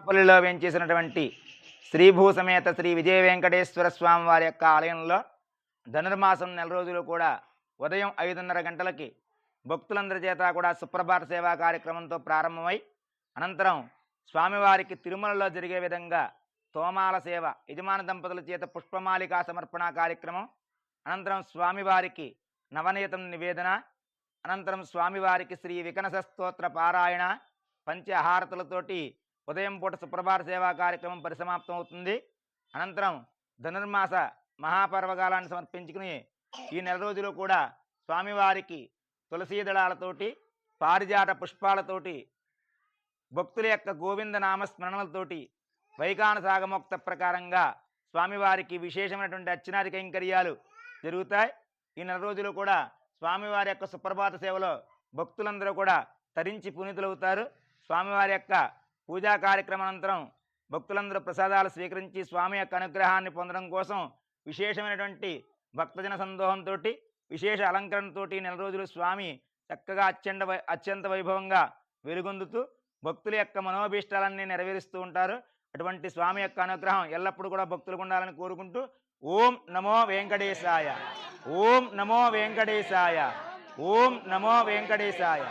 పల్లిలో వేంచేసినటువంటి శ్రీభూసమేత శ్రీ విజయ వెంకటేశ్వర స్వామి వారి యొక్క ఆలయంలో ధనుర్మాసం నెల రోజులు కూడా ఉదయం 5:30 గంటలకి భక్తులందరి చేత కూడా సుప్రభాత సేవా కార్యక్రమంతో ప్రారంభమై అనంతరం స్వామివారికి తిరుమలలో జరిగే విధంగా తోమాల సేవ, యజమాన దంపతుల చేత పుష్పమాలికా సమర్పణ కార్యక్రమం, అనంతరం స్వామివారికి నవనీతం నివేదన, అనంతరం స్వామివారికి శ్రీ వికనస స్తోత్ర పారాయణ, పంచహారతులతోటి ఉదయం పూట సుప్రభాత సేవా కార్యక్రమం పరిసమాప్తం అవుతుంది. అనంతరం ధనుర్మాస మహాపర్వకాలాన్ని సమర్పించుకుని ఈ నెల రోజులు కూడా స్వామివారికి తులసీ దళాలతోటి, పారిజాత పుష్పాలతోటి, భక్తుల యొక్క గోవింద నామస్మరణలతోటి వైకాన సాగమోక్త ప్రకారంగా స్వామివారికి విశేషమైనటువంటి అర్చనాది కైంకర్యాలు జరుగుతాయి. ఈ నెల రోజులు కూడా స్వామివారి యొక్క సుప్రభాత సేవలో భక్తులందరూ కూడా తరించి పునీతులవుతారు. స్వామివారి యొక్క పూజా కార్యక్రమానంతరం భక్తులందరూ ప్రసాదాలు స్వీకరించి స్వామి యొక్క అనుగ్రహాన్ని పొందడం కోసం విశేషమైనటువంటి భక్తజన సందోహంతో, విశేష అలంకరణతో నెల రోజులు స్వామి చక్కగా అత్యంత వైభవంగా వెలుగొందుతూ భక్తుల యొక్క మనోభీష్టాలన్నీ నెరవేరుస్తూ ఉంటారు. అటువంటి స్వామి యొక్క అనుగ్రహం ఎల్లప్పుడూ కూడా భక్తులకు ఉండాలని కోరుకుంటూ ఓం నమో వెంకటేశాయ, ఓం నమో వెంకటేశాయ, ఓం నమో వెంకటేశాయ.